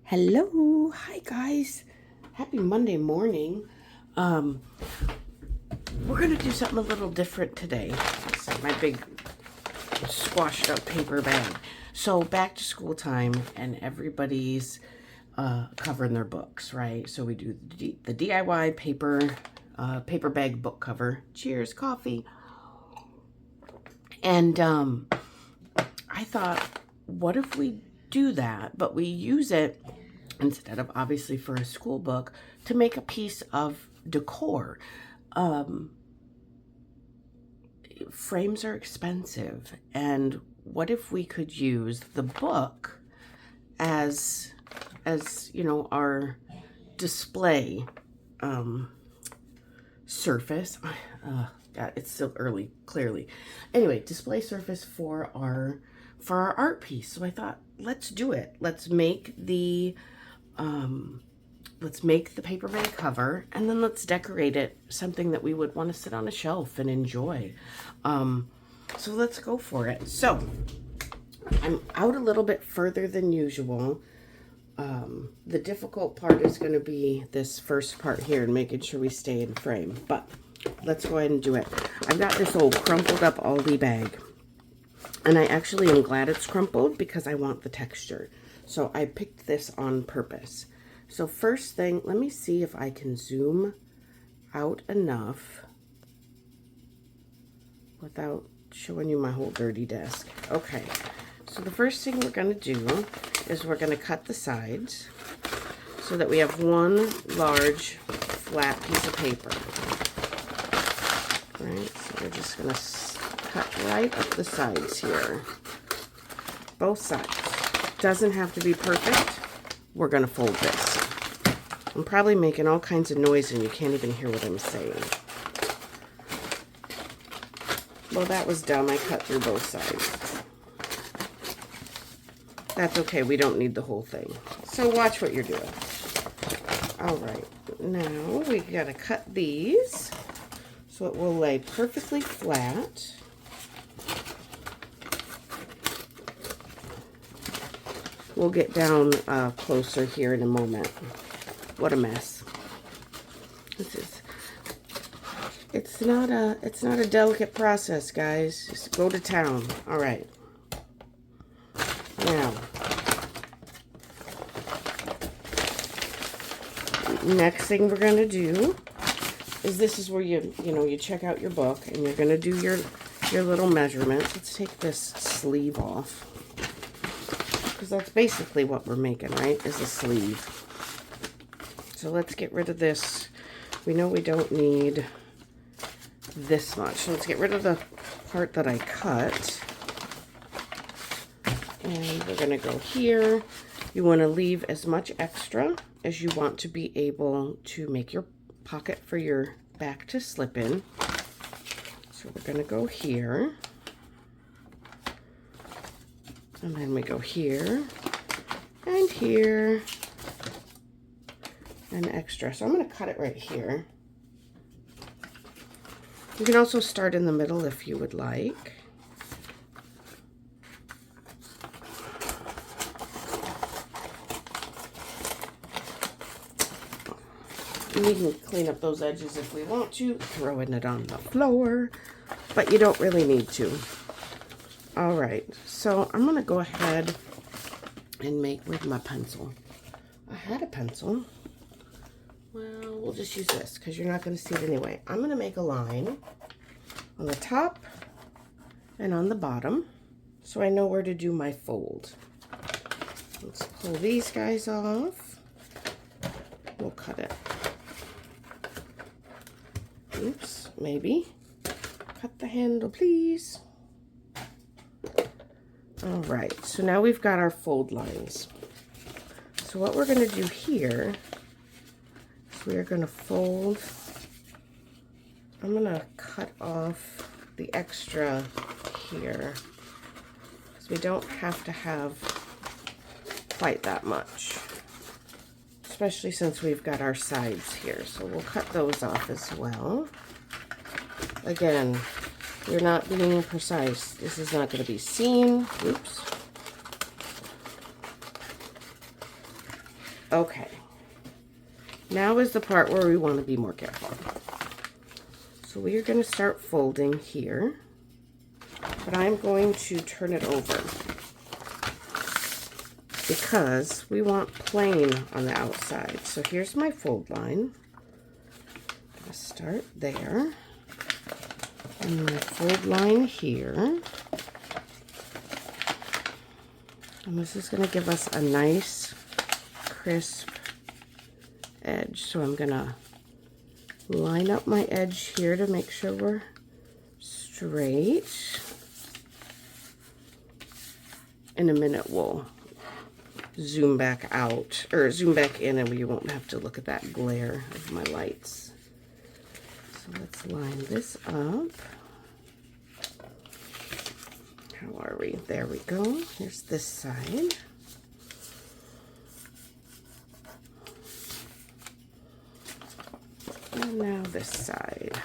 Hello, hi guys. Happy Monday morning. We're gonna do something a little different today. It's like my big squashed up paper bag. So back to school time and everybody's covering their books, right? So we do the DIY paper bag book cover. Cheers, coffee. And I thought, what if we do that, but we use it instead of obviously for a school book to make a piece of decor. Frames are expensive, and what if we could use the book as our display surface. God, it's still early, clearly. Anyway, display surface for our art piece. So I thought, let's do it. Let's make the paper bag cover, and then let's decorate it something that we would want to sit on a shelf and enjoy. So let's go for it. So I'm out a little bit further than usual. The difficult part is going to be this first part here and making sure we stay in frame, but let's go ahead and do it. I've got this old crumpled up Aldi bag, and I actually am glad it's crumpled because I want the texture. So I picked this on purpose. So first thing, let me see if I can zoom out enough without showing you my whole dirty desk. Okay, so the first thing we're going to do is we're going to cut the sides so that we have one large flat piece of paper. All right, so we're just going to cut right up the sides here. Both sides. Doesn't have to be perfect. We're going to fold this. I'm probably making all kinds of noise and you can't even hear what I'm saying. Well, that was dumb. I cut through both sides. That's okay. We don't need the whole thing. So watch what you're doing. All right. Now we got to cut these so it will lay perfectly flat. We'll get down closer here in a moment. What a mess. It's not a delicate process, guys. Just go to town. All right. Now, next thing we're going to do is this is where you check out your book and you're going to do your little measurements. Let's take this sleeve off, because that's basically what we're making, right? Is a sleeve. So let's get rid of this. We know we don't need this much. So let's get rid of the part that I cut. And we're going to go here. You want to leave as much extra as you want to be able to make your pocket for your back to slip in. So we're going to go here. And then we go here and here and extra. So I'm going to cut it right here. You can also start in the middle if you would like. We can clean up those edges if we want to, throwing it on the floor, but you don't really need to. All right, so I'm going to go ahead and make with my pencil. I had a pencil. Well, we'll just use this because you're not going to see it anyway. I'm going to make a line on the top and on the bottom so I know where to do my fold. Let's pull these guys off. We'll cut it. Oops, maybe. Cut the handle, please. All right, so now we've got our fold lines. So what we're going to do here is we're going to fold. I'm going to cut off the extra here, because we don't have to have quite that much, especially since we've got our sides here. So we'll cut those off as well. Again, you're not being precise. This is not going to be seen. Oops. Okay. Now is the part where we want to be more careful. So we are going to start folding here, but I'm going to turn it over because we want plain on the outside. So here's my fold line. I'm going to start there, and my fold line here. And this is going to give us a nice, crisp edge. So I'm going to line up my edge here to make sure we're straight. In a minute, we'll zoom back out, or zoom back in, and we won't have to look at that glare of my lights. So let's line this up. How are we? There we go. Here's this side. And now this side.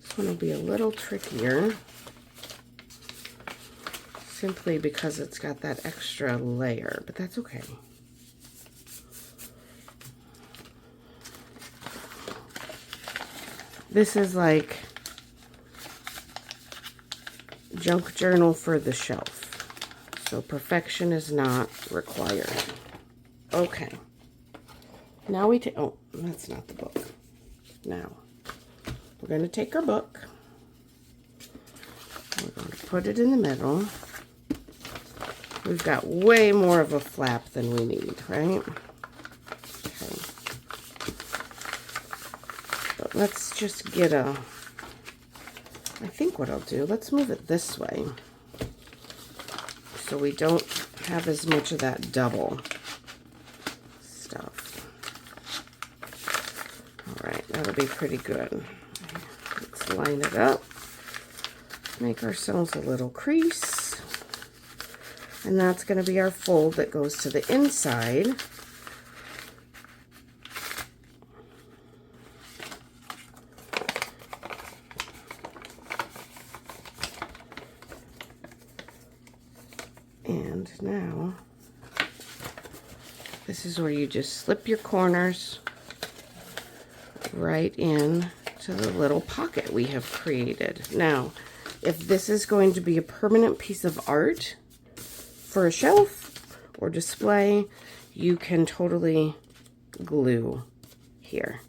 This one will be a little trickier, simply because it's got that extra layer, but that's okay. This is like junk journal for the shelf, so perfection is not required. Okay, now we take, oh, that's not the book. Now, we're going to take our book, we're going to put it in the middle. We've got way more of a flap than we need, right? Okay. But let's just get a, I think what I'll do, let's move it this way so we don't have as much of that double stuff. All right, that'll be pretty good. Let's line it up, make ourselves a little crease, and that's going to be our fold that goes to the inside. And now, this is where you just slip your corners right in to the little pocket we have created. Now, if this is going to be a permanent piece of art for a shelf or display, you can totally glue here.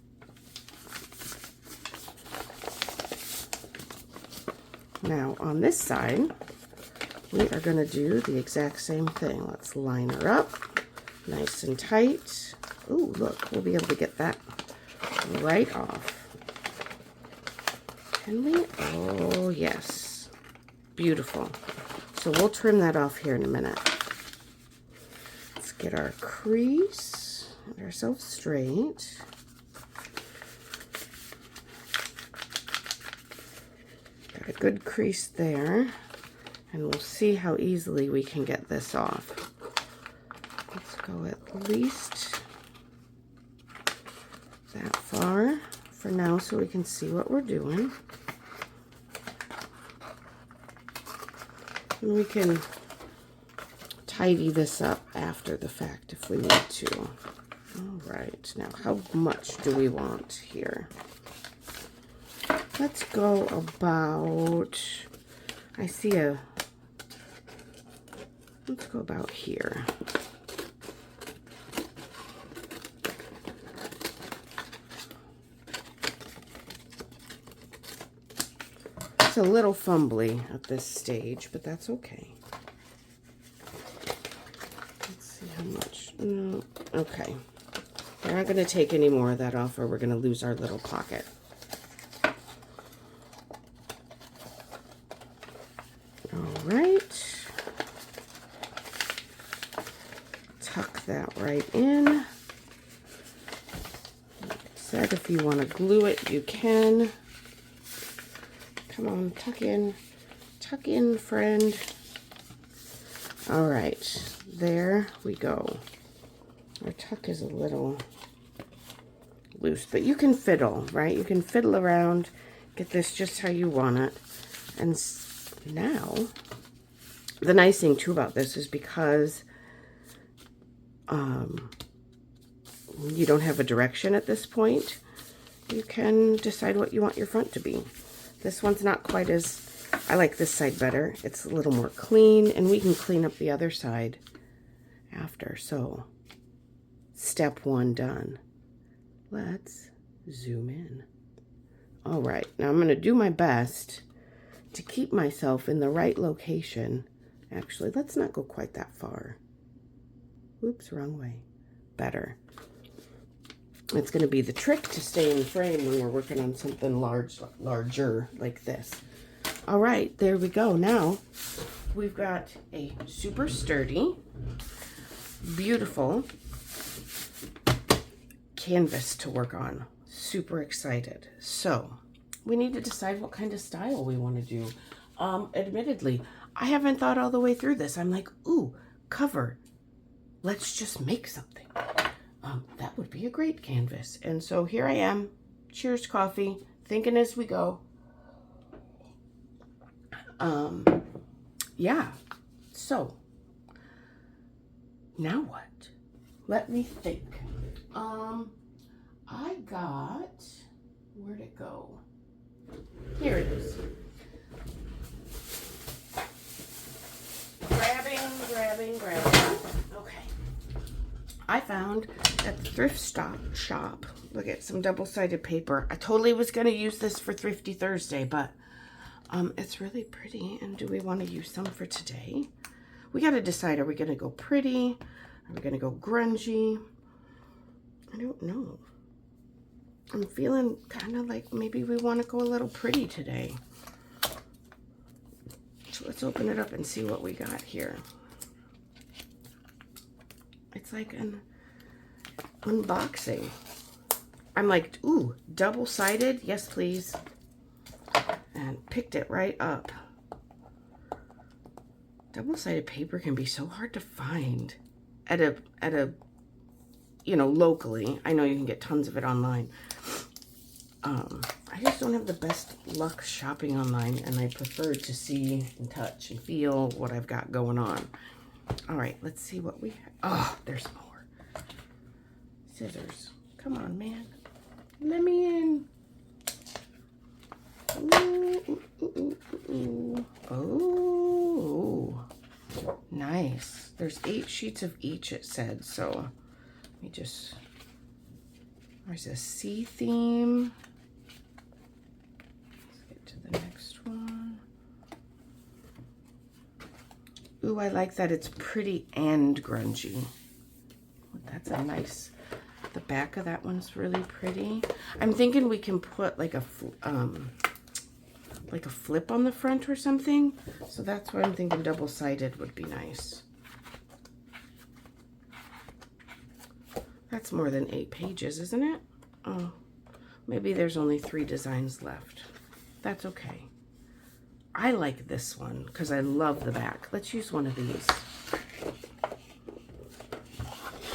Now, on this side, we are going to do the exact same thing. Let's line her up nice and tight. Ooh, look, we'll be able to get that right off. Can we? Oh, yes. Beautiful. So we'll trim that off here in a minute. Let's get our crease, get ourselves straight. Got a good crease there. And we'll see how easily we can get this off. Let's go at least that far for now so we can see what we're doing. And we can tidy this up after the fact if we need to. All right, now how much do we want here? Let's go about, I see a, let's go about here. It's a little fumbly at this stage, but that's okay. Let's see how much. No, okay. We're not going to take any more of that off or we're going to lose our little pocket. All right. Tuck that right in. Like I said, if you want to glue it, you can. Come on, tuck in, friend. All right, there we go. Our tuck is a little loose, but you can fiddle, right? You can fiddle around, get this just how you want it. And now The nice thing too about this is because you don't have a direction at this point, you can decide what you want your front to be. This one's not quite as, I like this side better. It's a little more clean, and we can clean up the other side after. So, step 1 done. Let's zoom in. All right, now I'm going to do my best to keep myself in the right location. Actually, let's not go quite that far. Oops, wrong way. Better. It's going to be the trick to stay in frame when we're working on something larger like this. All right, there we go. Now, we've got a super sturdy, beautiful canvas to work on. Super excited. So, we need to decide what kind of style we want to do. Admittedly, I haven't thought all the way through this. I'm like, ooh, cover. Let's just make something. That would be a great canvas. And so here I am. Cheers, coffee. Thinking as we go. Yeah. So, now what? Let me think. I got, where'd it go? Here it is. Grabbing. Okay. I found at the thrift shop, look at some double-sided paper. I totally was going to use this for Thrifty Thursday, but it's really pretty. And do we want to use some for today? We got to decide, are we going to go pretty? Are we going to go grungy? I don't know. I'm feeling kind of like maybe we want to go a little pretty today. So let's open it up and see what we got here. It's like an unboxing. I'm like, ooh, double-sided? Yes, please. And picked it right up. Double-sided paper can be so hard to find at a you know, locally. I know you can get tons of it online. I just don't have the best luck shopping online, and I prefer to see and touch and feel what I've got going on. All right, let's see what we have. Oh, there's more. Scissors. Come on, man. Let me in. Ooh. Oh, nice. There's 8 sheets of each, it said, so let me just, there's a sea theme. Let's get to the next one. Ooh, I like that it's pretty and grungy. That's a nice, the back of that one's really pretty. I'm thinking we can put like a flip on the front or something. So that's why I'm thinking double-sided would be nice. That's more than 8 pages, isn't it? Oh, maybe there's only 3 designs left. That's okay. I like this one because I love the back. Let's use one of these.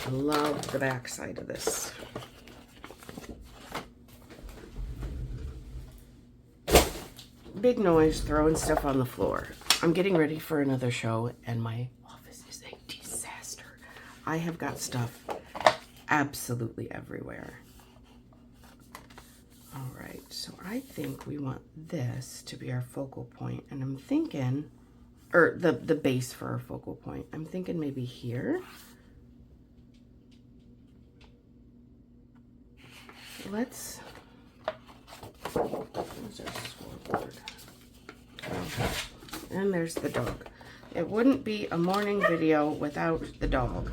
I love the back side of this. Big noise throwing stuff on the floor. I'm getting ready for another show and my office is a disaster. I have got stuff absolutely everywhere. All right, so I think we want this to be our focal point, and I'm thinking, or the base for our focal point. I'm thinking maybe here. Let's, where's our scoreboard? Oh, and there's the dog. It wouldn't be a morning video without the dog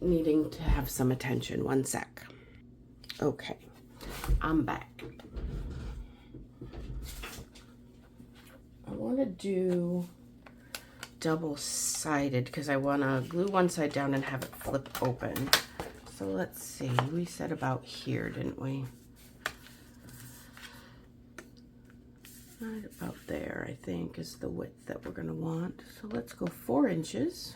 needing to have some attention. One sec. Okay, I'm back. I want to do double-sided because I want to glue one side down and have it flip open. So let's see, we said about here, didn't we? Right about there, I think, is the width that we're going to want. So let's go 4 inches.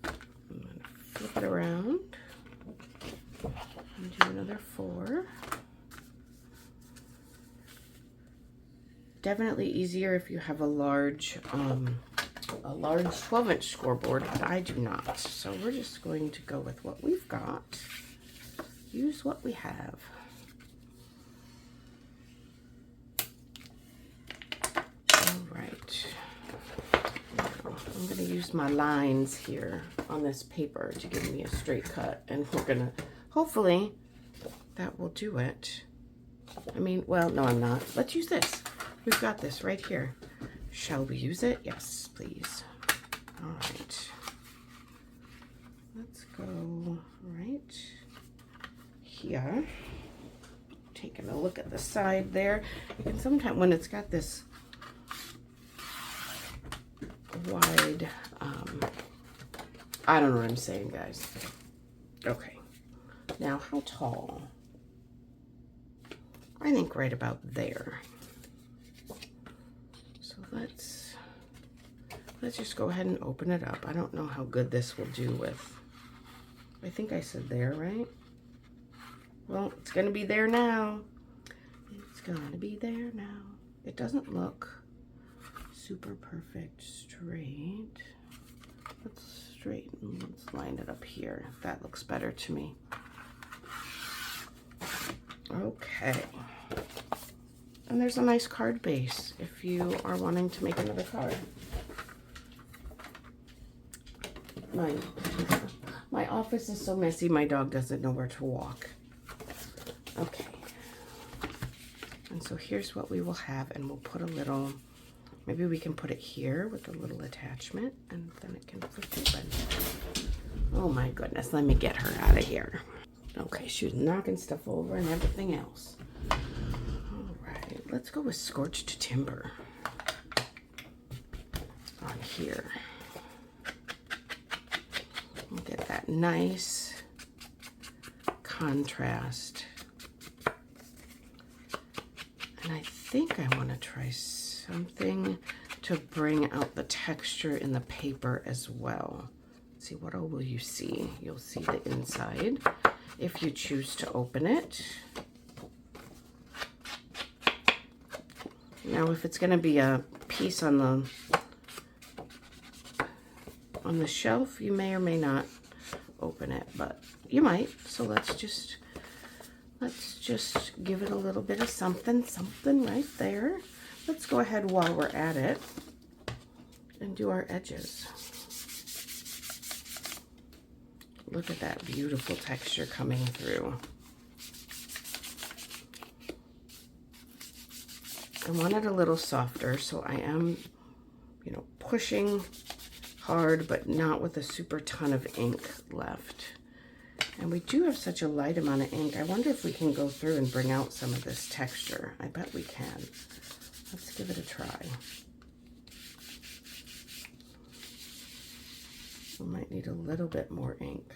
I'm going to flip it around and do another 4. definitely easier if you have a large 12-inch scoreboard, but I do not. So we're just going to go with what we've got. Use what we have. All right. Now, I'm going to use my lines here on this paper to give me a straight cut, and we're going to, hopefully, that will do it. I mean, well, no, I'm not. Let's use this. We've got this right here. Shall we use it? Yes, please. All right. Let's go right here. Taking a look at the side there. You can sometimes, when it's got this wide, I don't know what I'm saying, guys. Okay. Now, how tall? I think right about there. So let's just go ahead and open it up. I don't know how good this will do with, I think I said there, right? Well, it's gonna be there now. It's gonna be there now. It doesn't look super perfect straight. Let's straighten, let's line it up here. That looks better to me. Okay. And there's a nice card base if you are wanting to make another card. My office is so messy, my dog doesn't know where to walk. Okay. And so here's what we will have, and we'll put a little, maybe we can put it here with a little attachment, and then it can flip open. Oh my goodness, let me get her out of here. Okay, she was knocking stuff over and everything else. All right, let's go with Scorched Timber on here. We'll get that nice contrast. And I think I want to try something to bring out the texture in the paper as well. Let's see, what all will you see? You'll see the inside if you choose to open it. Now, if it's going to be a piece on the shelf, you may or may not open it, but you might. So let's just give it a little bit of something right there. Let's go ahead while we're at it and do our edges. Look at that beautiful texture coming through. I want it a little softer, so I am, pushing hard, but not with a super ton of ink left. And we do have such a light amount of ink. I wonder if we can go through and bring out some of this texture. I bet we can. Let's give it a try. We might need a little bit more ink.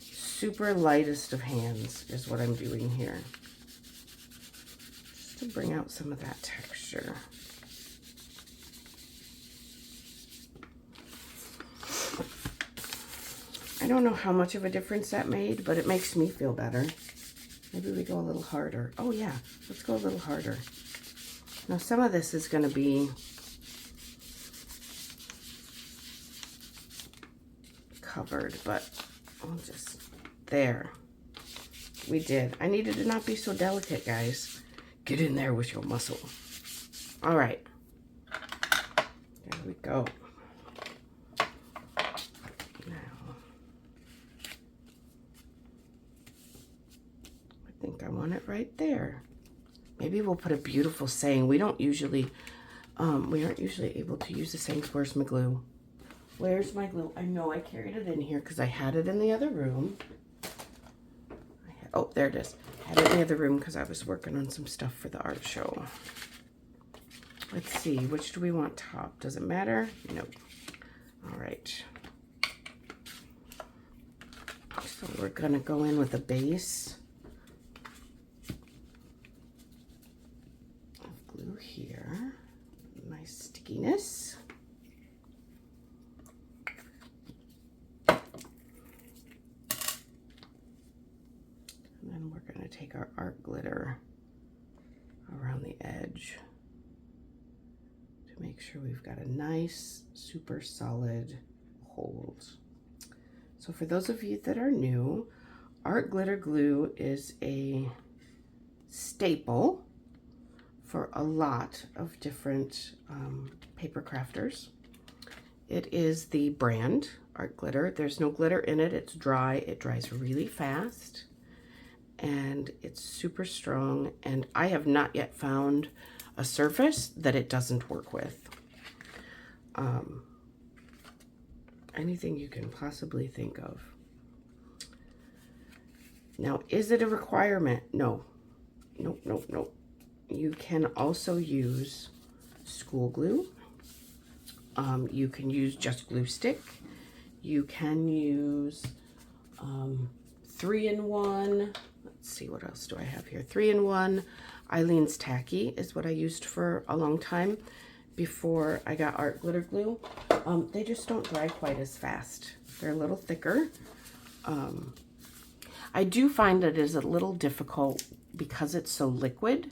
Super lightest of hands is what I'm doing here. Just to bring out some of that texture. I don't know how much of a difference that made, but it makes me feel better. Maybe we go a little harder. Oh yeah, let's go a little harder. Now some of this is going to be covered, but I'll just, there. We did. I needed to not be so delicate, guys. Get in there with your muscle. All right. There we go. I want it right there. Maybe we'll put a beautiful saying. We aren't usually able to use the sayings. Where's my glue? Where's my glue? I know I carried it in here because I had it in the other room. Oh, there it is. I had it in the other room because I was working on some stuff for the art show. Let's see, which do we want top? Does it matter? Nope. All right. So we're gonna go in with a base. Glue here, nice stickiness. And then we're going to take our art glitter the edge to make sure we've got a nice, super solid hold. So for those of you that are new, art glitter glue is a staple for a lot of different paper crafters. It is the brand Art Glitter. There's no glitter in it. It's dry. It dries really fast, and it's super strong. And I have not yet found a surface that it doesn't work with. Anything you can possibly think of. Now, is it a requirement? No. Nope, nope, nope. You can also use school glue. You can use just glue stick. You can use 3-in-1. Let's see, what else do I have here? 3-in-1 Eileen's Tacky is what I used for a long time before I got art glitter glue. They just don't dry quite as fast. They're a little thicker. I do find that it is a little difficult because it's so liquid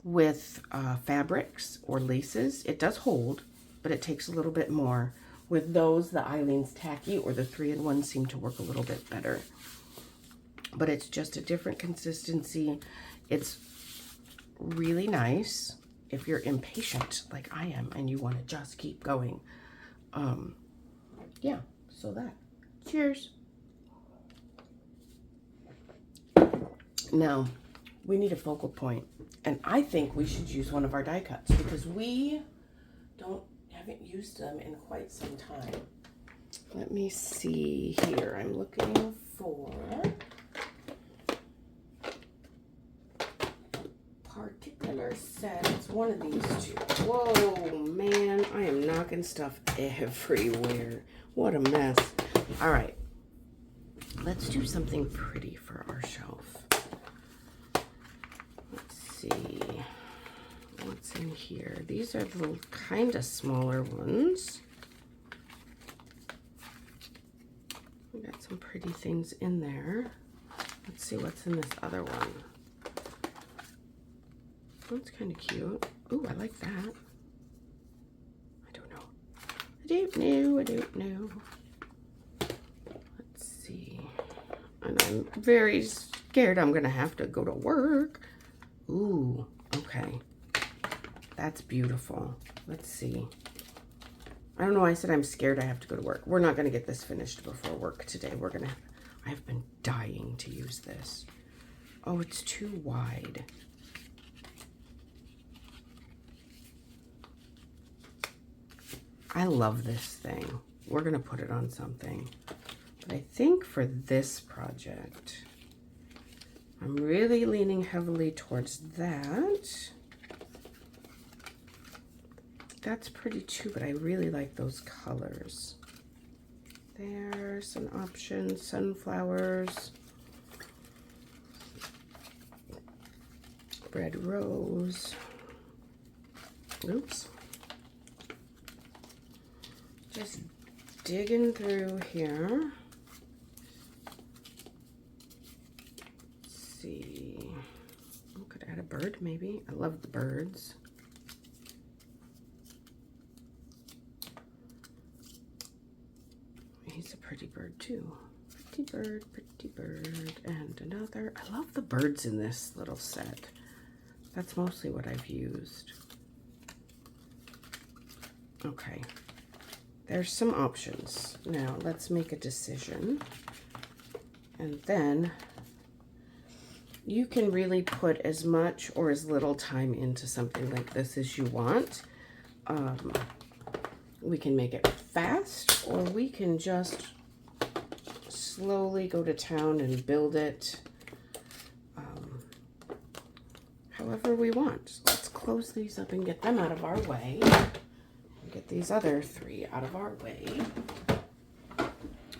with fabrics or laces. It does hold, but it takes a little bit more. With those, the Eileen's Tacky or the 3-in-1 seem to work a little bit better. But it's just a different consistency. It's really nice if you're impatient like I am and you want to just keep going. Yeah, so that. Cheers. Now, we need a focal point, and I think we should use one of our die cuts because we haven't used them in quite some time. Let me see here. I'm looking for particular set. It's one of these two. Whoa, man, I am knocking stuff everywhere. What a mess. All right, let's do something pretty for our shelf. Let's see what's in here. These are the kind of smaller ones. We got some pretty things in there. Let's see what's in this other one. That's kind of cute. Ooh, I like that. I don't know. I don't know. Let's see. And I'm very scared I'm gonna have to go to work. Ooh, okay. That's beautiful. Let's see. I don't know why I said I'm scared I have to go to work. We're not gonna get this finished before work today. I've been dying to use this. Oh, it's too wide. I love this thing. We're gonna put it on something. But I think for this project, I'm really leaning heavily towards that. That's pretty too, but I really like those colors. There's an option, sunflowers, red rose. Oops. Just digging through here. Let's see. I could add a bird maybe. I love the birds. He's a pretty bird too. Pretty bird, and another. I love the birds in this little set. That's mostly what I've used. Okay. There's some options. Now let's make a decision. And then you can really put as much or as little time into something like this as you want. We can make it fast, or we can just slowly go to town and build it however we want. So let's close these up and get them out of our way. Get these other three out of our way.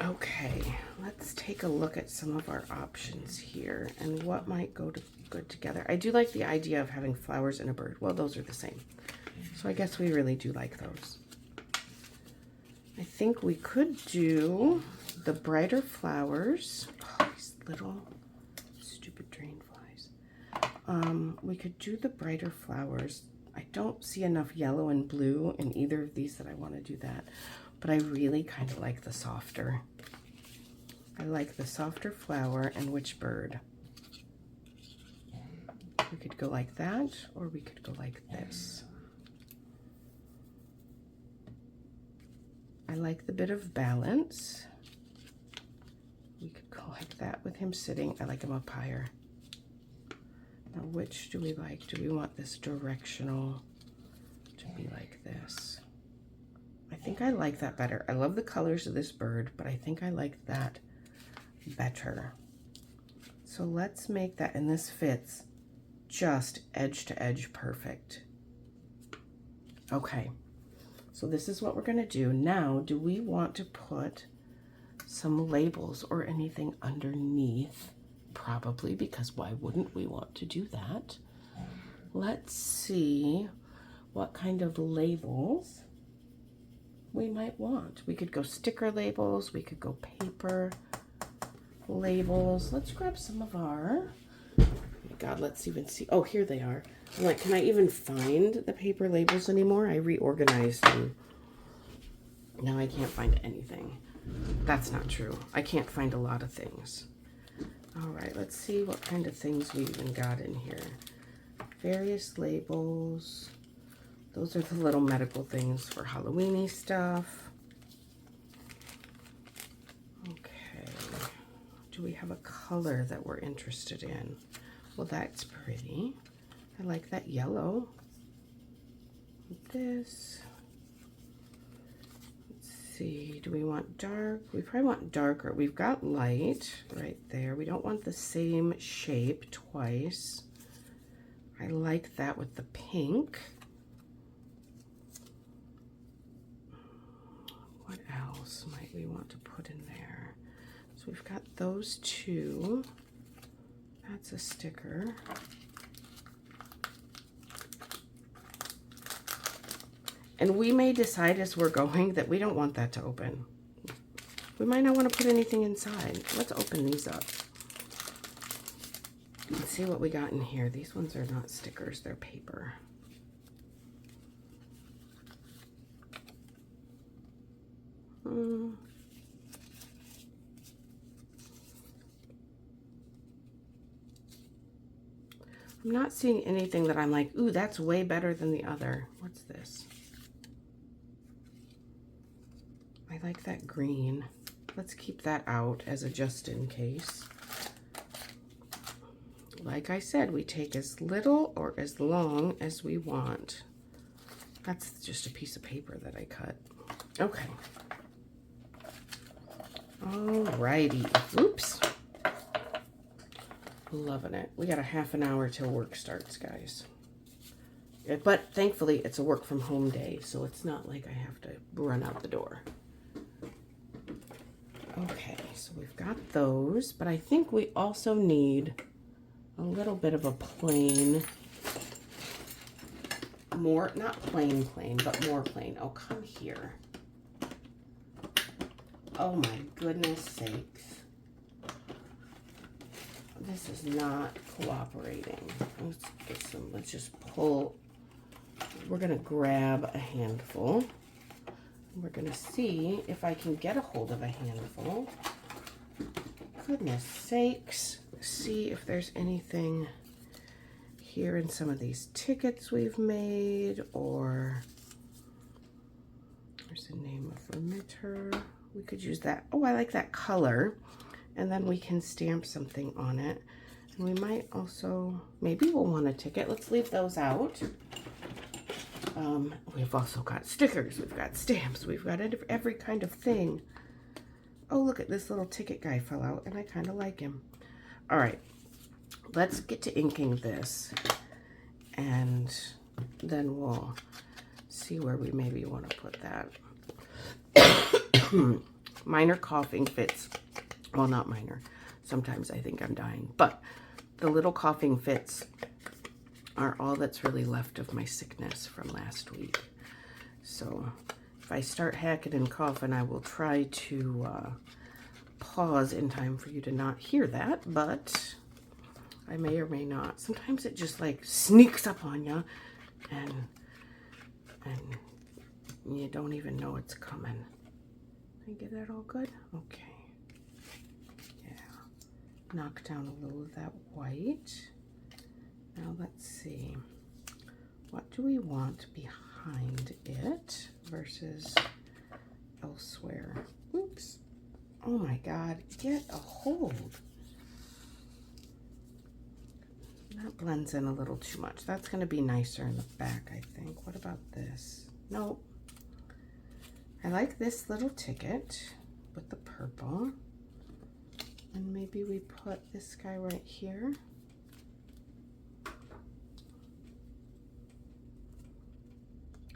Okay, let's take a look at some of our options here and what might go good together. I do like the idea of having flowers and a bird. Well, those are the same. So I guess we really do like those. I think we could do the brighter flowers. Oh, these little stupid drain flies. We could do the brighter flowers. I don't see enough yellow and blue in either of these that I want to do that, but I really kind of like the softer. I like the softer flower and witch bird. We could go like that, or we could go like this. I like the bit of balance. We could go like that with him sitting. I like him up higher. Now, which do we like? Do we want this directional to be like this? I think I like that better. I love the colors of this bird, but I think I like that better. So let's make that, and this fits just edge to edge perfect. Okay, so this is what we're gonna do. Now, do we want to put some labels or anything underneath? Probably, because why wouldn't we want to do that? Let's see what kind of labels we might want. We could go sticker labels, we could go paper labels. Let's grab some of our, oh my God, let's even see. Oh, here they are. I'm like, can I even find the paper labels anymore? I reorganized them. Now I can't find anything. That's not true. I can't find a lot of things. All right, let's see what kind of things we even got in here. Various labels. Those are the little medical things for Halloween-y stuff. Okay. Do we have a color that we're interested in? Well, that's pretty. I like that yellow. This. Let's see. Do we want dark? We probably want darker. We've got light right there. We don't want the same shape twice. I like that with the pink. What else might we want to put in there? So we've got those two. That's a sticker. And we may decide as we're going that we don't want that to open. We might not want to put anything inside. Let's open these up. Let's see what we got in here. These ones are not stickers, they're paper. I'm not seeing anything that I'm like, ooh, that's way better than the other. What's this? I like that green. Let's keep that out as a just in case. Like I said, we take as little or as long as we want. That's just a piece of paper that I cut. Okay. Alrighty. Oops. Loving it. We got a half an hour till work starts, guys. But thankfully, it's a work from home day, so it's not like I have to run out the door. Okay, so we've got those, but I think we also need a little bit of a plain, more, not plain, but more plain. Oh, come here. Oh my goodness sakes. This is not cooperating. Let's get some, let's just pull. We're gonna grab a handful. We're gonna see if I can get a hold of a handful. Goodness sakes. See if there's anything here in some of these tickets we've made, or there's the name of remitter. We could use that. Oh, I like that color. And then we can stamp something on it. And we might also, maybe we'll want a ticket. Let's leave those out. We've also got stickers, we've got stamps, we've got every kind of thing. Oh, look at this little ticket guy fell out, and I kind of like him. All right, let's get to inking this, and then we'll see where we maybe want to put that. Minor coughing fits. Well, not minor. Sometimes I think I'm dying, but the little coughing fits are all that's really left of my sickness from last week. So if I start hacking and coughing, I will try to pause in time for you to not hear that, but I may or may not. Sometimes it just like sneaks up on you and you don't even know it's coming. Did I get that all good? Okay. Yeah. Knock down a little of that white. Now let's see. What do we want behind it versus elsewhere? Oops. Oh my God, get a hold. That blends in a little too much. That's going to be nicer in the back, I think. What about this? Nope. I like this little ticket with the purple. And maybe we put this guy right here.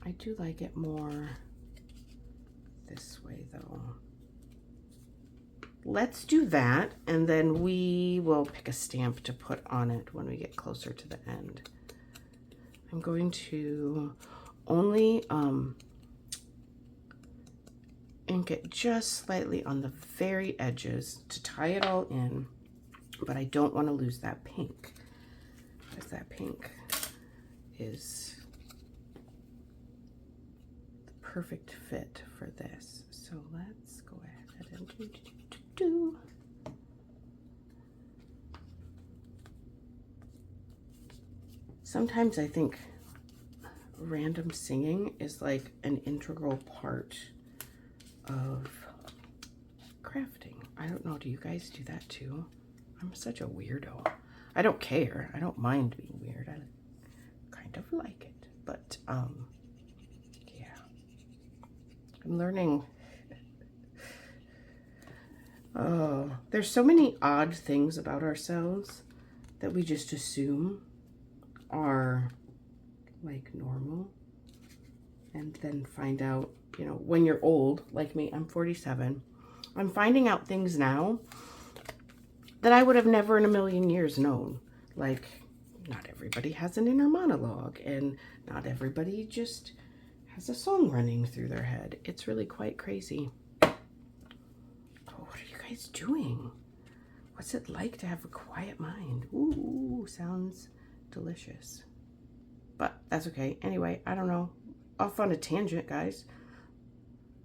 I do like it more this way though. Let's do that, and then we will pick a stamp to put on it when we get closer to the end. I'm going to only ink it just slightly on the very edges to tie it all in, but I don't want to lose that pink, because that pink is the perfect fit for this. So let's go ahead and do. Sometimes I think random singing is like an integral part of crafting. I don't know, do you guys do that too? I'm such a weirdo. I don't care. I don't mind being weird. I kind of like it. But yeah. I'm learning. Oh, there's so many odd things about ourselves that we just assume are like normal, and then find out, you know, when you're old, like me, I'm 47, I'm finding out things now that I would have never in a million years known. Like, not everybody has an inner monologue, and not everybody just has a song running through their head. It's really quite crazy. What are you guys doing? What's it like to have a quiet mind? Ooh, sounds delicious. But that's okay. Anyway, I don't know. Off on a tangent, guys.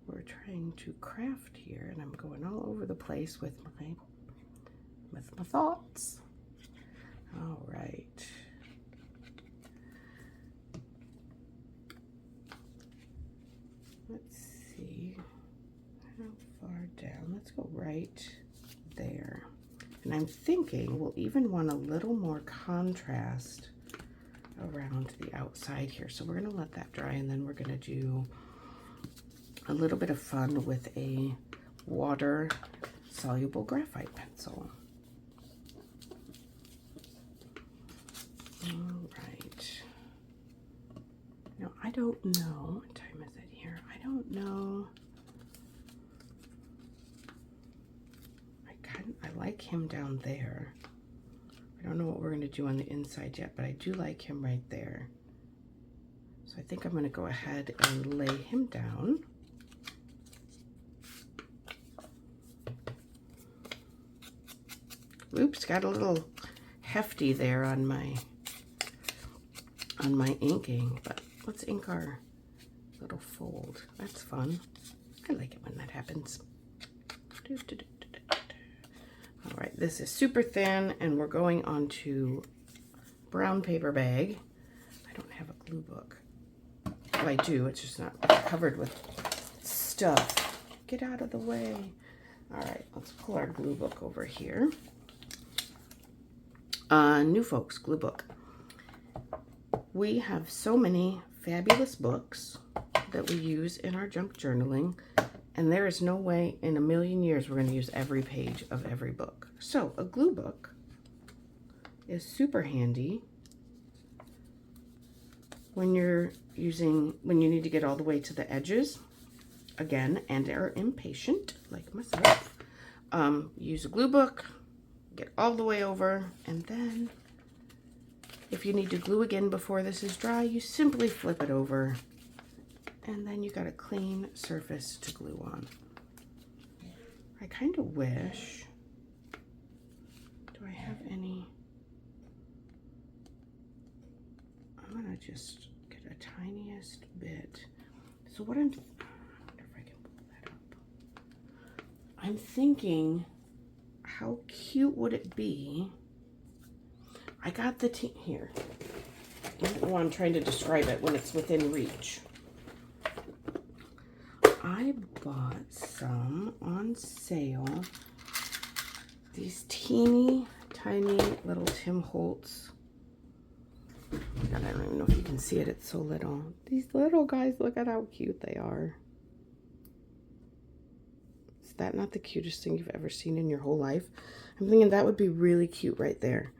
We're trying to craft here, and I'm going all over the place with my thoughts. All right. Let's see. How far down? Let's go right there. And I'm thinking we'll even want a little more contrast around the outside here. So we're going to let that dry, and then we're going to do a little bit of fun with a water soluble graphite pencil. All right. Now I don't know, what time is it here? I don't know. I like him down there. I don't know what we're going to do on the inside yet, but I do like him right there. So I think I'm going to go ahead and lay him down. Oops, got a little hefty there on my inking, but let's ink our little fold. That's fun. I like it when that happens. All right, this is super thin, and we're going on to brown paper bag. I don't have a glue book. Well, I do, it's just not covered with stuff. Get out of the way. All right, let's pull our glue book over here. New Folks glue book. We have so many fabulous books that we use in our junk journaling, and there is no way in a million years we're going to use every page of every book. So a glue book is super handy when you're when you need to get all the way to the edges, again, and are impatient like myself. Use a glue book, get all the way over, and then if you need to glue again before this is dry, you simply flip it over, and then you got a clean surface to glue on. I kind of wish, do I have any? I'm gonna just get a tiniest bit. So what I wonder if I can pull that up. I'm thinking, how cute would it be? I got the here. Oh, I'm trying to describe it when it's within reach. I bought some on sale. These teeny tiny little Tim Holtz. Oh my God, I don't even know if you can see it. It's so little. These little guys, look at how cute they are. Is that not the cutest thing you've ever seen in your whole life? I'm thinking that would be really cute right there.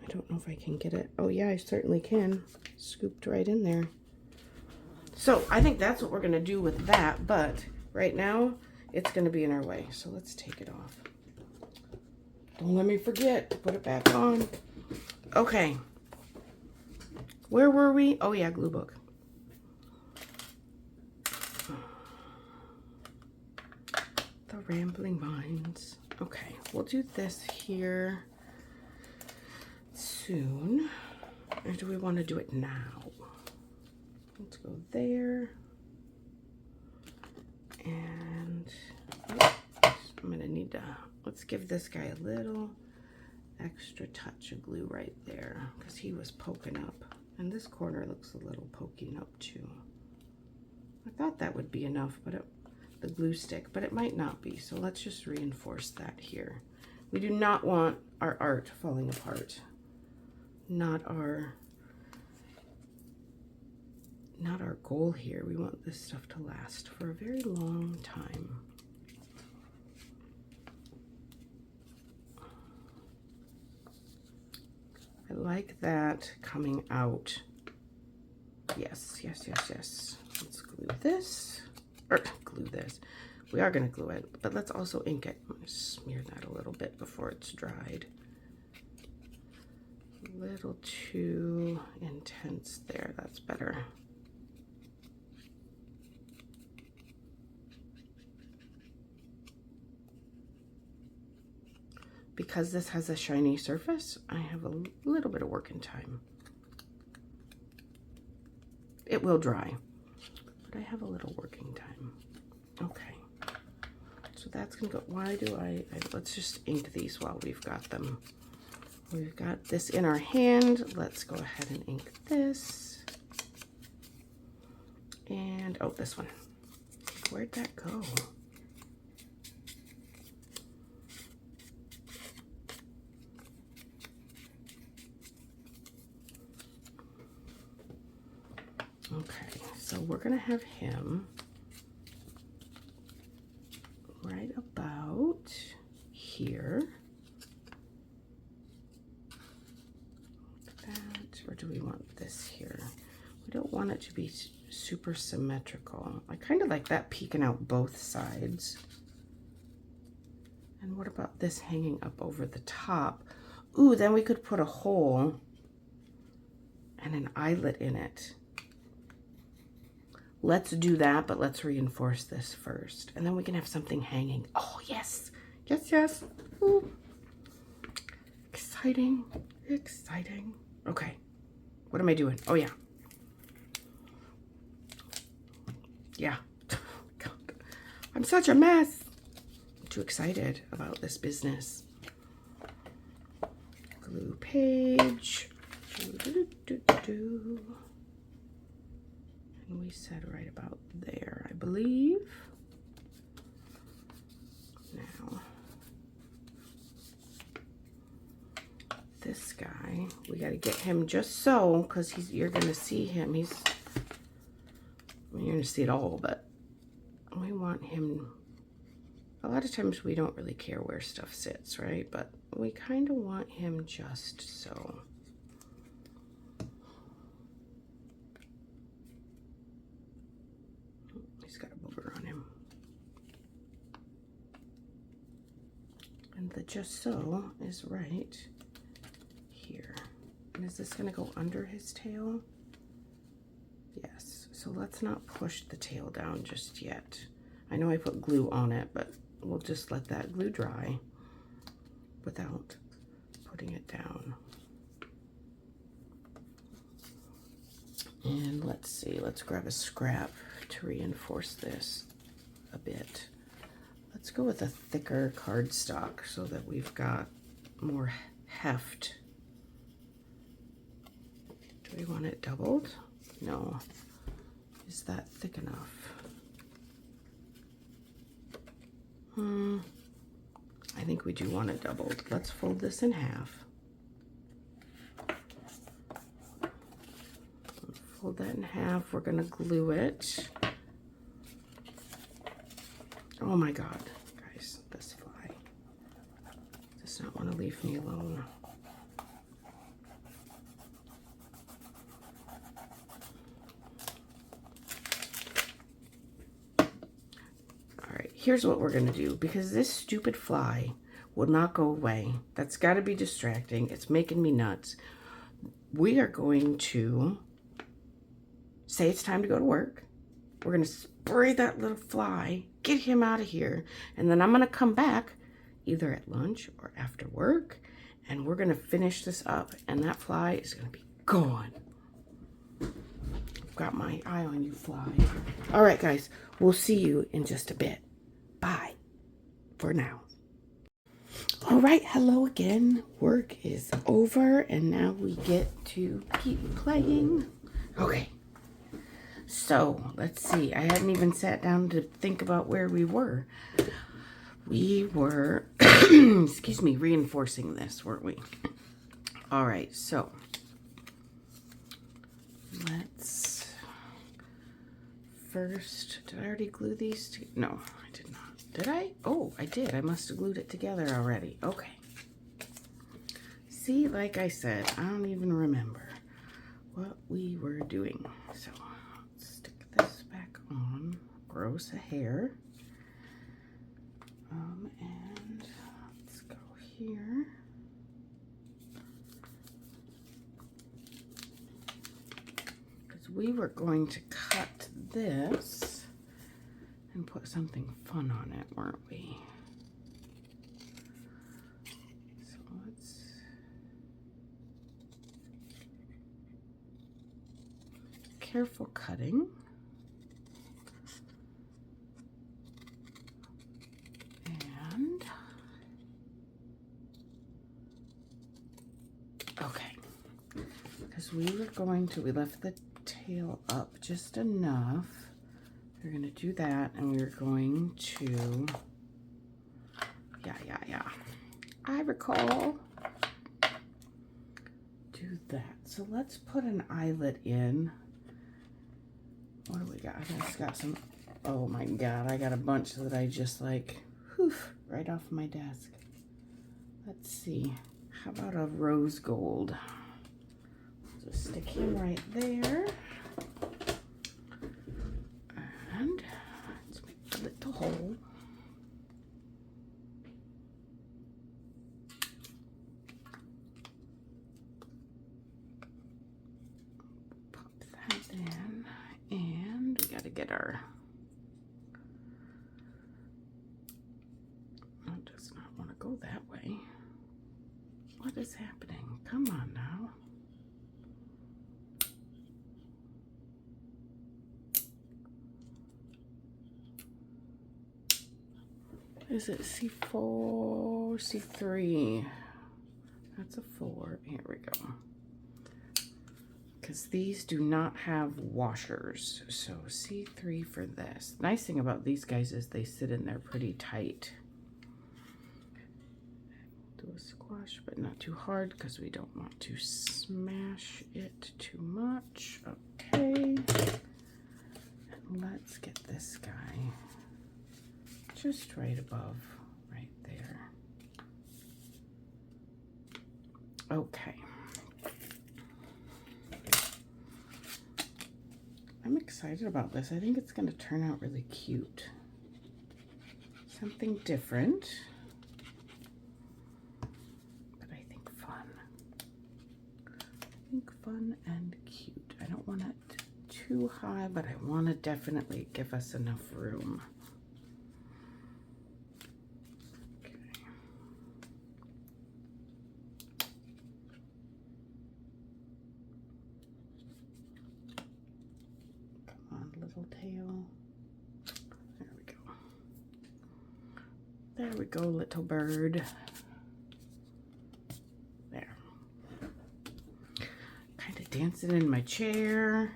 I don't know if I can get it. Oh yeah, I certainly can. Scooped right in there. So I think that's what we're gonna do with that, but right now it's gonna be in our way. So let's take it off. Don't let me forget to put it back on. Okay. Where were we? Oh yeah, glue book. The Rambling Minds. Okay, we'll do this here soon. Or do we want to do it now? Let's go there. And I'm gonna need to, let's give this guy a little extra touch of glue right there because he was poking up. And this corner looks a little poking up too. I thought that would be enough, but the glue stick, but it might not be. So let's just reinforce that here. We do not want our art falling apart. Not our goal here. We want this stuff to last for a very long time. I like that coming out. Yes, yes, yes, yes. Let's glue this, or glue this. We are gonna glue it, but let's also ink it. I'm gonna smear that a little bit before it's dried. A little too intense there, that's better. Because this has a shiny surface, I have a little bit of working time. It will dry, but I have a little working time. Okay, so that's gonna go, why do let's just ink these while we've got them. We've got this in our hand. Let's go ahead and ink this. And, oh, this one. Where'd that go? Okay, so we're gonna have him right about here. Like that, or do we want this here? We don't want it to be super symmetrical. I kind of like that peeking out both sides. And what about this hanging up over the top? Ooh, then we could put a hole and an eyelet in it. Let's do that, but let's reinforce this first. And then we can have something hanging. Oh, yes. Yes, yes. Ooh. Exciting. Exciting. Okay. What am I doing? Oh, yeah. Yeah. God. I'm such a mess. I'm too excited about this business. Glue page. And we said right about there, I believe. Now, this guy, we got to get him just so, because you're going to see him. You're going to see it all, but we want him. A lot of times we don't really care where stuff sits, right? But we kind of want him just so. He's got a booger on him. And the just so is right here. And is this going to go under his tail? Yes. So let's not push the tail down just yet. I know I put glue on it, but we'll just let that glue dry without putting it down. And let's see, let's grab a scrap to reinforce this a bit. Let's go with a thicker cardstock so that we've got more heft. Do we want it doubled? No. Is that thick enough? I think we do want it doubled. Let's fold this in half. Fold that in half. We're gonna glue it. Oh my God, guys, this fly does not want to leave me alone. Here's what we're going to do, because this stupid fly will not go away. That's got to be distracting. It's making me nuts. We are going to say it's time to go to work. We're going to spray that little fly, get him out of here, and then I'm going to come back either at lunch or after work, and we're going to finish this up, and that fly is going to be gone. I've got my eye on you, fly. All right, guys, we'll see you in just a bit. Bye for now. All right, hello again. Work is over and now we get to keep playing. Okay, so let's see. I hadn't even sat down to think about where we were. We were, excuse me, reinforcing this, weren't we? All right, so let's first, did I already glue these together? No, I did not. Did I? Oh, I did. I must have glued it together already. Okay. See, like I said, I don't even remember what we were doing. So let's stick this back on. Grows a hair. And let's go here. Because we were going to cut this and put something fun on it, weren't we? So let's careful cutting. And okay. Because we were going to, we left the tail up just enough. We're going to do that, and we're going to, yeah. I recall. Do that. So let's put an eyelet in. What do we got? I just got some, oh my God, I got a bunch that I just like, whew, right off my desk. Let's see. How about a rose gold? Just stick him right there. And let's make a little hole. Pop that in. And we gotta get our, it does not want to go that way. What is happening? Come on now. Is it C4, C3? That's a 4. Here we go. Because these do not have washers. So C3 for this. Nice thing about these guys is they sit in there pretty tight. Do a squash, but not too hard because we don't want to smash it too much. Okay. And let's get this guy just right above, right there. Okay. I'm excited about this. I think it's going to turn out really cute. Something different, but I think fun. I think fun and cute. I don't want it too high, but I want to definitely give us enough room. There we go, little bird. There. Kind of dancing in my chair.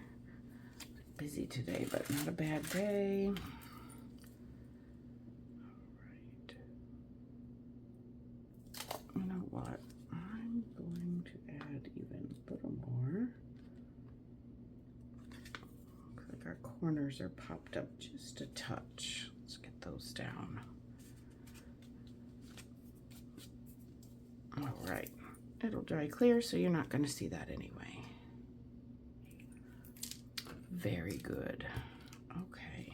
Busy today, but not a bad day. All right. You know what? I'm going to add even a little more. Looks like our corners are popped up just a touch. Let's get those down. All right. It'll dry clear, so you're not going to see that anyway. Very good. Okay.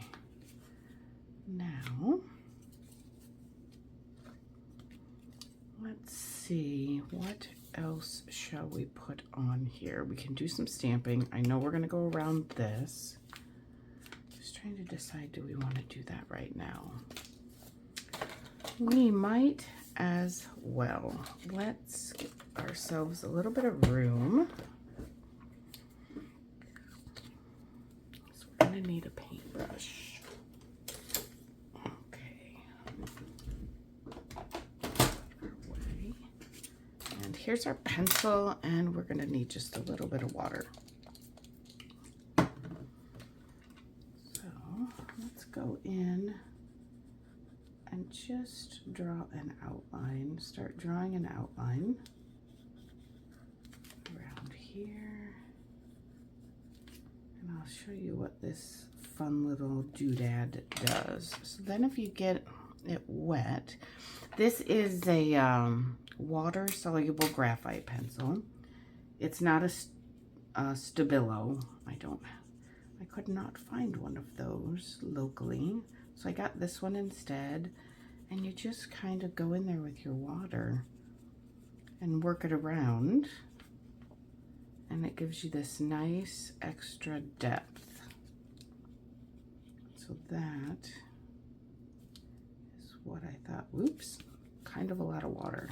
Now, let's see, what else shall we put on here? We can do some stamping. I know we're going to go around this. Just trying to decide, do we want to do that right now? We might as well. Let's give ourselves a little bit of room. So we're going to need a paintbrush. Okay. Away. And here's our pencil, and we're going to need just a little bit of water. So let's go in and just draw an outline. Start drawing an outline around here. And I'll show you what this fun little doodad does. So then if you get it wet, this is a water-soluble graphite pencil. It's not a Stabilo. I could not find one of those locally. So I got this one instead, and you just kind of go in there with your water and work it around, and it gives you this nice extra depth. So that is what I thought. Whoops, kind of a lot of water.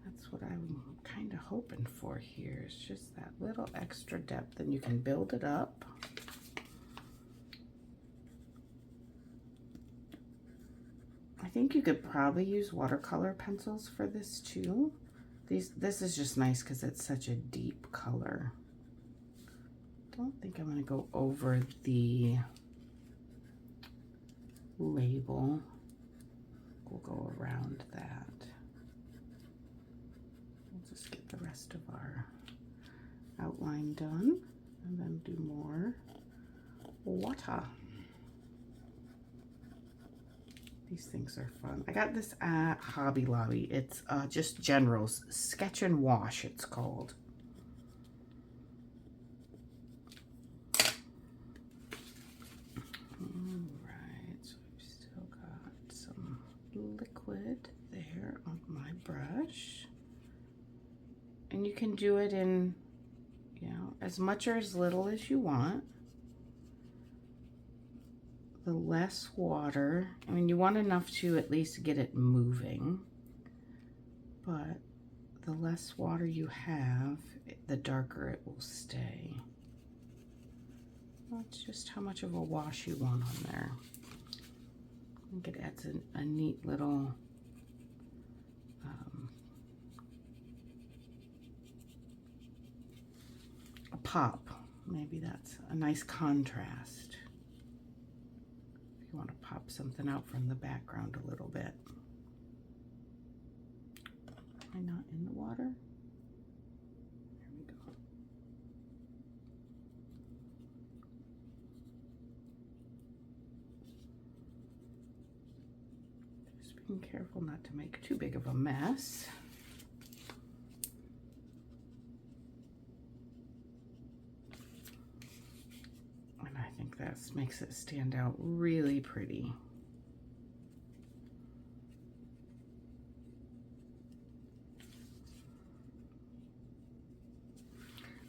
That's what I'm kind of hoping for here, is just that little extra depth, and you can build it up. I think you could probably use watercolor pencils for this too. This is just nice because it's such a deep color. Don't think I'm going to go over the label. We'll go around that. We'll just get the rest of our outline done and then do more water. These things are fun. I got this at Hobby Lobby. It's just General's Sketch and Wash, it's called. Alright, so we've still got some liquid there on my brush. And you can do it in, you know, as much or as little as you want. The less water, I mean, you want enough to at least get it moving, but the less water you have, the darker it will stay. That's just how much of a wash you want on there. I think it adds a neat little a pop. Maybe that's a nice contrast. Want to pop something out from the background a little bit. Am I not in the water? There we go. Just being careful not to make too big of a mess. I think that makes it stand out really pretty.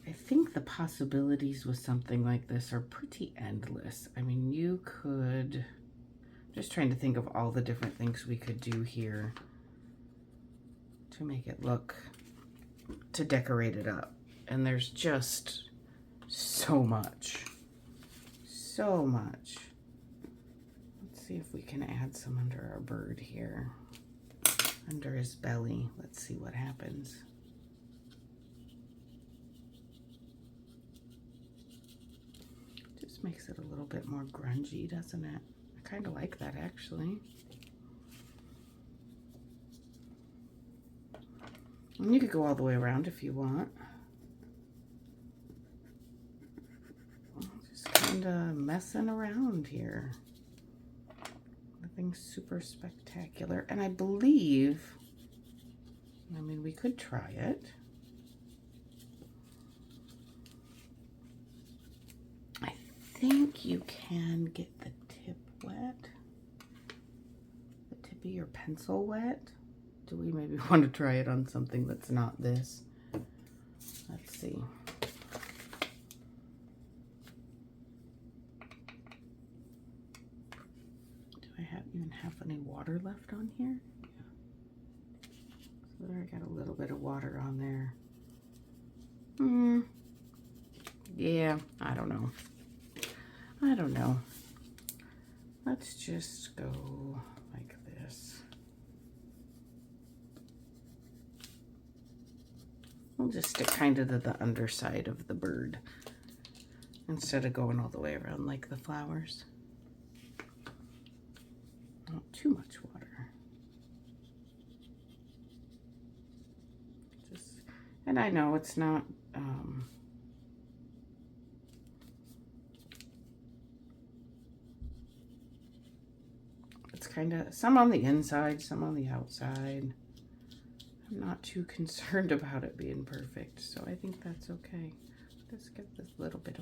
I think the possibilities with something like this are pretty endless. I mean, you could, just trying to think of all the different things we could do here to make it look, to decorate it up. And there's just so much. So much. Let's see if we can add some under our bird here. Under his belly. Let's see what happens. Just makes it a little bit more grungy, doesn't it? I kind of like that, actually. And you could go all the way around if you want. Just kind of messing around here. Nothing super spectacular. And I believe, I mean, we could try it. I think you can get the tip wet. The tip of your pencil wet. Do we maybe want to try it on something that's not this? Let's see. Even have any water left on here? Yeah. So there, I got a little bit of water on there. Yeah, I don't know. I don't know. Let's just go like this. We'll just stick kind of to the underside of the bird instead of going all the way around like the flowers. Not too much water. Just, and I know it's not, it's kind of, some on the inside, some on the outside. I'm not too concerned about it being perfect, so I think that's okay. Just give this little bit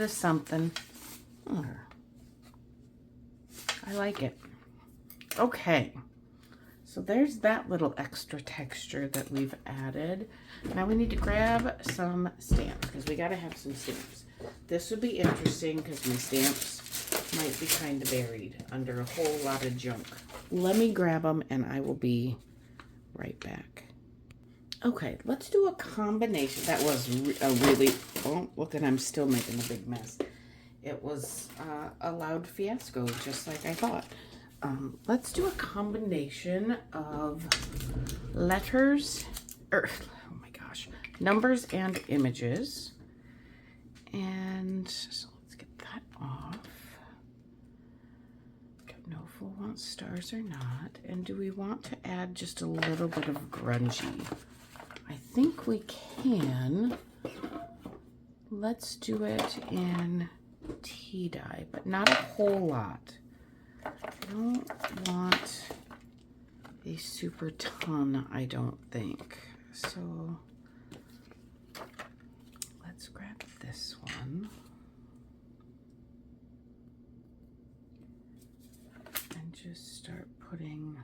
of something. I like it. Okay, so there's that little extra texture that we've added. Now we need to grab some stamps because we got to have some stamps. This would be interesting because my stamps might be kind of buried under a whole lot of junk. Let me grab them and I will be right back. Okay, let's do a combination. That was a really, oh, look at, I'm still making a big mess. It was a loud fiasco, just like I thought. Let's do a combination of letters, oh my gosh, numbers and images. And so let's get that off. Don't know if we'll want stars or not. And do we want to add just a little bit of grungy? I think we can. Let's do it in tea dye, but not a whole lot. I don't want a super ton, I don't think. So let's grab this one and just start putting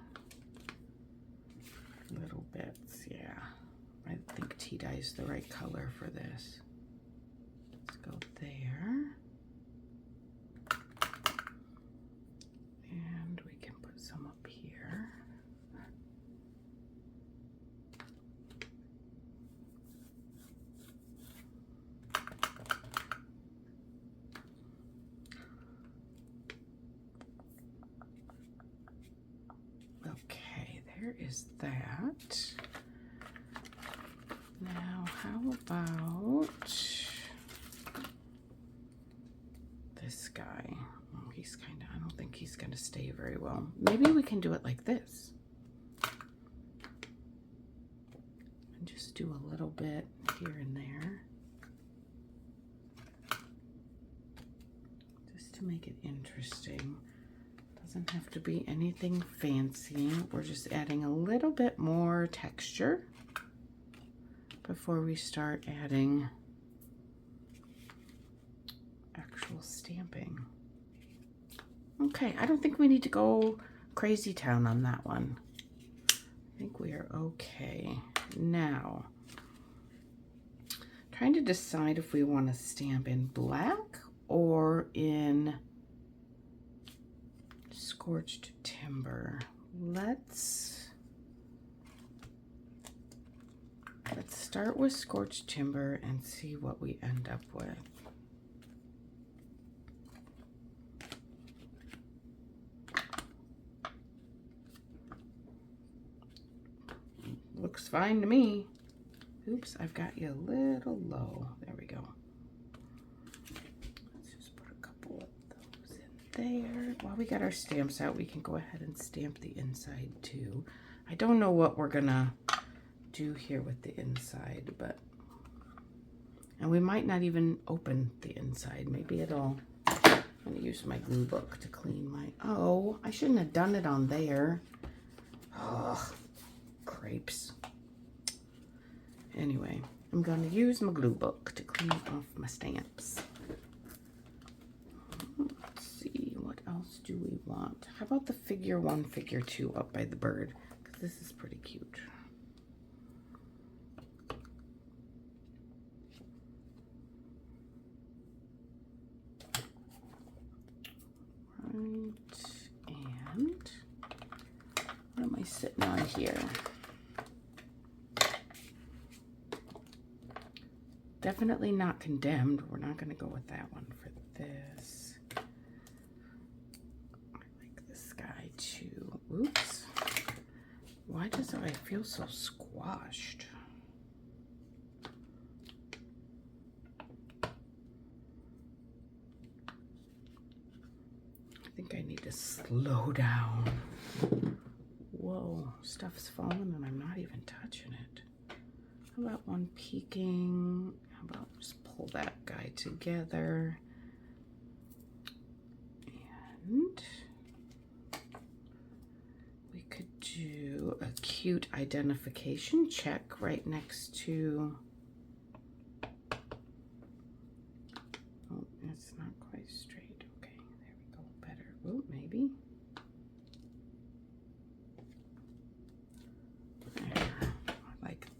little bits. Yeah, I think tea dye is the right color for this. Let's go there. And we can put some up here. Okay, there is that. Now, how about this guy? Oh, he's kind of, I don't think he's going to stay very well. Maybe we can do it like this. And just do a little bit here and there. Just to make it interesting. Doesn't have to be anything fancy. We're just adding a little bit more texture before we start adding actual stamping. Okay, I don't think we need to go crazy town on that one. I think we are okay. Now, trying to decide if we want to stamp in black or in scorched timber. Let's start with scorched timber and see what we end up with. Looks fine to me. Oops, I've got you a little low. There we go. Let's just put a couple of those in there. While we got our stamps out, we can go ahead and stamp the inside too. I don't know what we're gonna do here with the inside, but, and we might not even open the inside. Maybe it'll, I'm gonna use my glue book to clean my, oh, I shouldn't have done it on there. Ugh, crepes. Anyway, I'm going to use my glue book to clean off my stamps. Let's see, what else do we want? How about the figure 1, figure 2 up by the bird? Because this is pretty cute. Right, and what am I sitting on here? Definitely not condemned. We're not going to go with that one for this. I like this guy too. Oops. Why does I feel so squashed? I think I need to slow down. Whoa, stuff's falling and I'm not even touching it. How about one peeking? How about just pull that guy together? And we could do a cute identification check right next to, oh, it's not quite straight. Okay, there we go, better. Oh, maybe.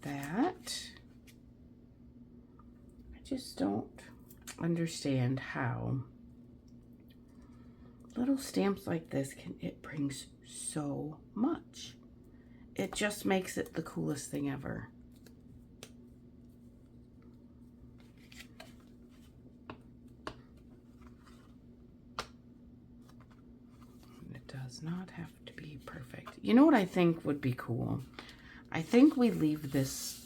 That. I just don't understand how little stamps like this it brings so much. It just makes it the coolest thing ever. And it does not have to be perfect. You know what I think would be cool? I think we leave this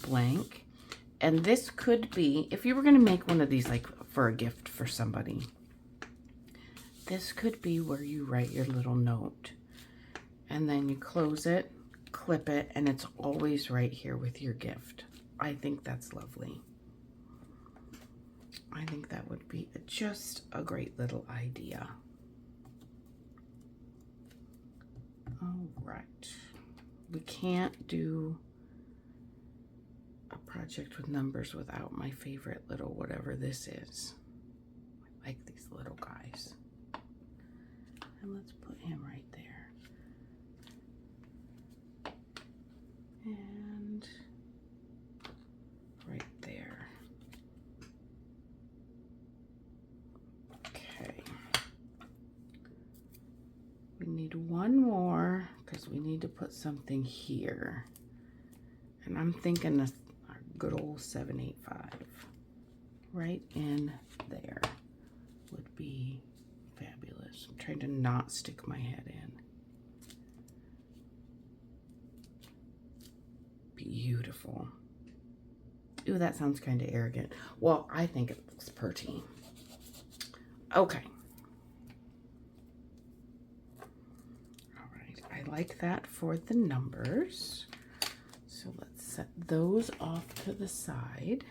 blank, and this could be, if you were going to make one of these like for a gift for somebody, this could be where you write your little note, and then you close it, clip it, and it's always right here with your gift. I think that's lovely. I think that would be just a great little idea. All right. We can't do a project with numbers without my favorite little whatever this is. I like these little guys. And let's put him right there. And right there. Okay. We need one more because we need to put something here. And I'm thinking this our good old 785 right in there would be fabulous. I'm trying to not stick my head in. Beautiful. Ooh, that sounds kind of arrogant. Well, I think it looks pretty. Okay. All right, I like that for the numbers. So let's set those off to the side.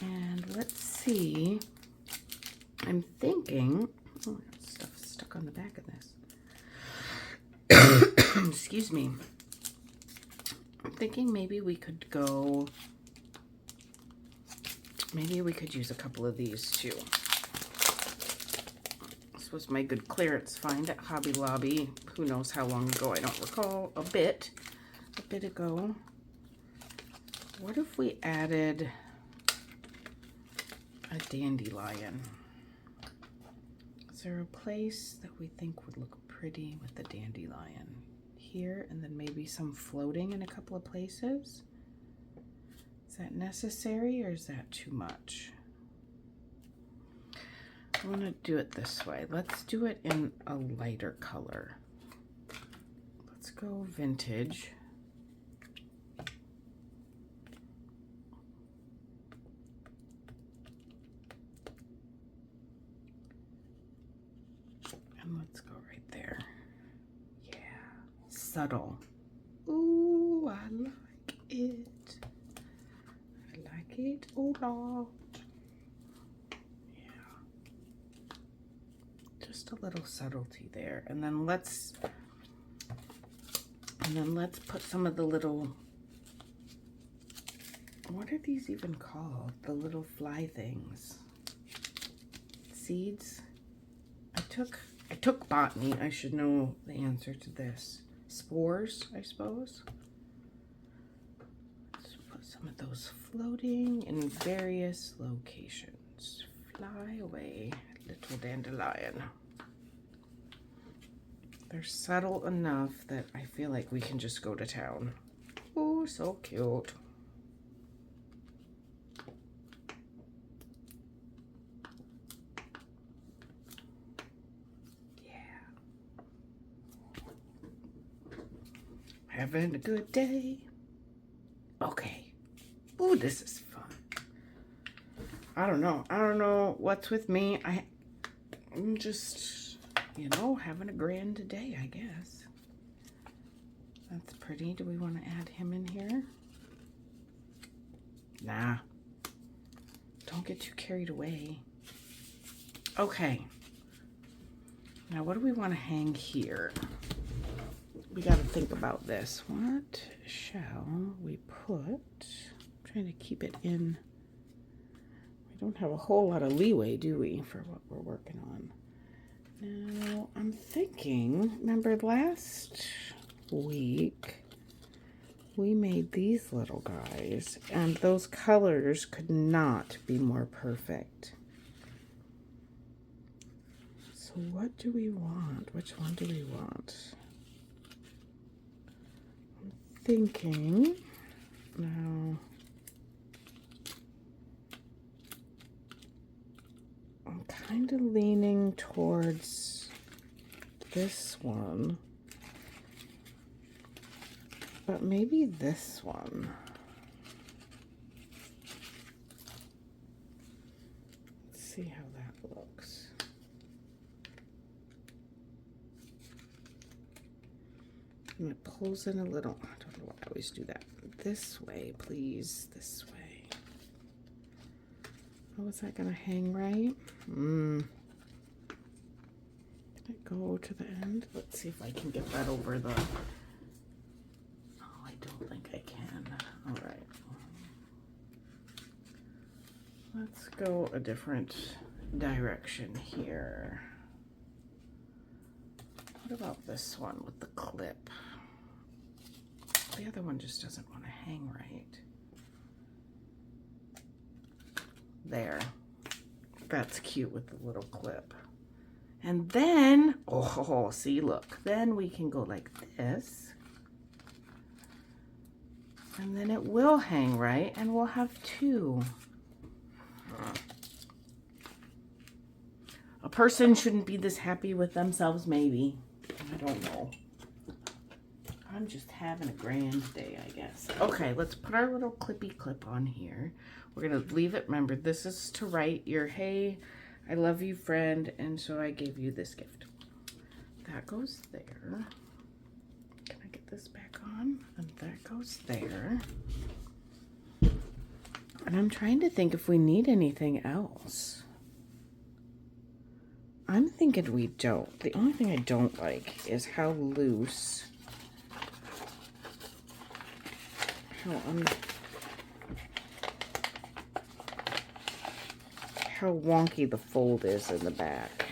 And let's see. I'm thinking, oh, stuff stuck on the back of this. Excuse me. I'm thinking maybe we could go, maybe we could use a couple of these too. This was my good clearance find at Hobby Lobby. Who knows how long ago, I don't recall, a bit ago. What if we added a dandelion? Is there a place that we think would look pretty with the dandelion? Here, and then maybe some floating in a couple of places? Is that necessary or is that too much? I want to do it this way. Let's do it in a lighter color. Let's go vintage. And let's go right there. Yeah, subtle. Ooh, I like it. I like it a lot. Yeah. Just a little subtlety there. And then let's put some of the little, what are these even called? The little fly things. Seeds? I took botany. I should know the answer to this. Spores, I suppose. Let's put some of those floating in various locations. Fly away, little dandelion. They're subtle enough that I feel like we can just go to town. Oh, so cute. Having a good day. Okay. Oh, this is fun. I don't know what's with me. I'm just, you know, having a grand day, I guess. That's pretty. Do we want to add him in here? Nah. Don't get too carried away. Okay. Now, what do we want to hang here? We got to think about this. What shall we put? I'm trying to keep it in. We don't have a whole lot of leeway, do we, for what we're working on? Now, I'm thinking, remember last week, we made these little guys, and those colors could not be more perfect. So what do we want? Which one do we want? Thinking now, I'm kind of leaning towards this one, but maybe this one. Let's see how that looks. And it pulls in a little. I don't know why I always do that. This way, please. This way. Oh, is that going to hang right? Can it go to the end? Let's see if I can get that over the... Oh, I don't think I can. All right. Let's go a different direction here. What about this one with the clip? The other one just doesn't want to hang right. There. That's cute with the little clip. And then, oh, see, look. Then we can go like this. And then it will hang right, and we'll have two. A person shouldn't be this happy with themselves, maybe. I don't know. I'm just having a grand day, I guess. Okay, let's put our little clippy clip on here. We're going to leave it. Remember, this is to write your, hey, I love you, friend, and so I gave you this gift. That goes there. Can I get this back on? And that goes there. And I'm trying to think if we need anything else. I'm thinking we don't. The only thing I don't like is how loose, how wonky the fold is in the back.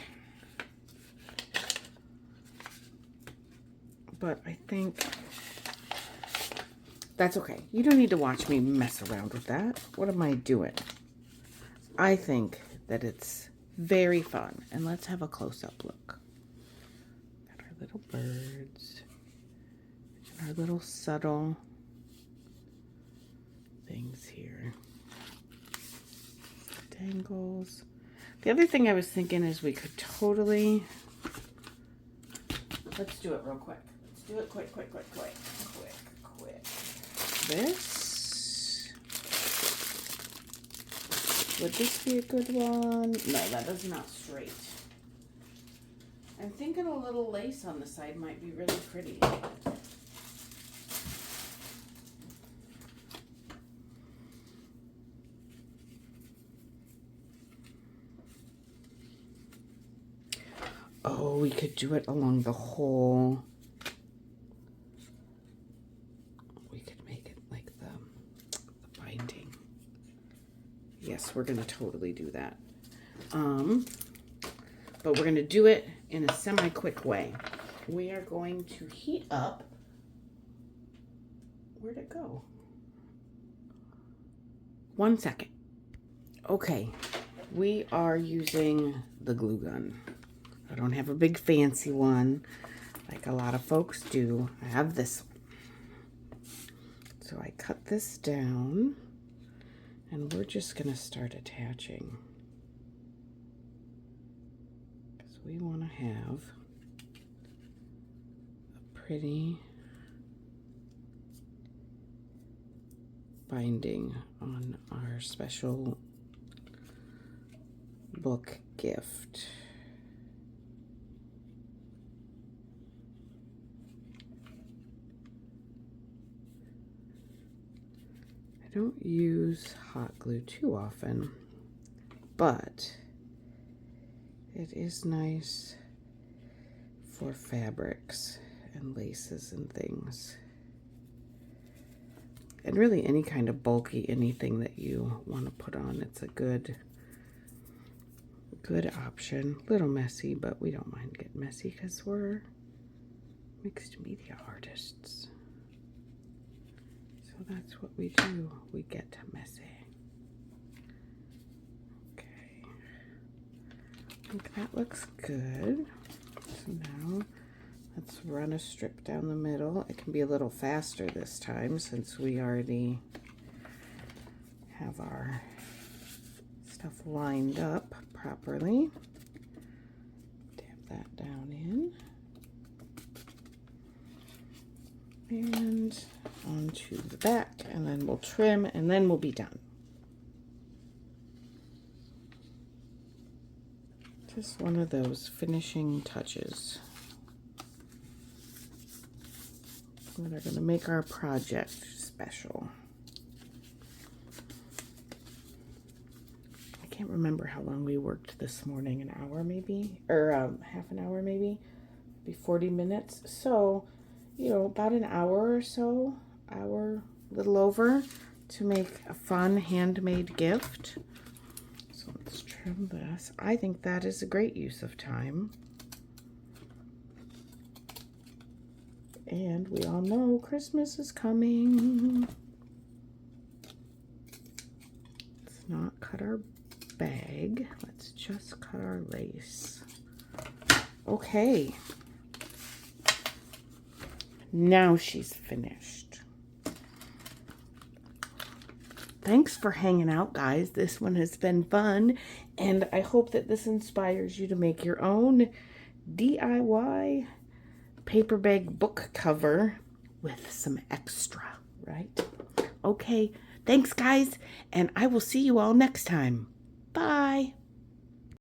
But I think that's okay. You don't need to watch me mess around with that. What am I doing? I think that it's very fun. And let's have a close-up look at our little birds and our little subtle things here. Dangles. The other thing I was thinking is we could totally, let's do it real quick. Let's do it quick. This. Would this be a good one? No, that is not straight. I'm thinking a little lace on the side might be really pretty. Oh, we could do it along the whole. We could make it like the binding. Yes, we're gonna totally do that. But we're gonna do it in a semi-quick way. We are going to heat up. Where'd it go? 1 second. Okay, we are using the glue gun. I don't have a big fancy one like a lot of folks do. I have this one. So I cut this down and we're just gonna start attaching. Because we want to have a pretty binding on our special book gift. I don't use hot glue too often, but it is nice for fabrics and laces and things. And really any kind of bulky anything that you want to put on, it's a good option. A little messy, but we don't mind getting messy because we're mixed media artists. So that's what we do. We get messy. Okay. I think that looks good. So now let's run a strip down the middle. It can be a little faster this time since we already have our stuff lined up properly. Dab that down in. And onto the back, and then we'll trim, and then we'll be done. Just one of those finishing touches that are going to make our project special. I can't remember how long we worked this morning, an hour maybe, or half an hour maybe, maybe 40 minutes. So, you know, about an hour or so, a little over, to make a fun handmade gift. So let's trim this. I think that is a great use of time. And we all know Christmas is coming. Let's not cut our bag. Let's just cut our lace. Okay. Now she's finished. Thanks for hanging out, guys. This one has been fun, and I hope that this inspires you to make your own DIY paper bag book cover with some extra, right? Okay, thanks, guys, and I will see you all next time. Bye.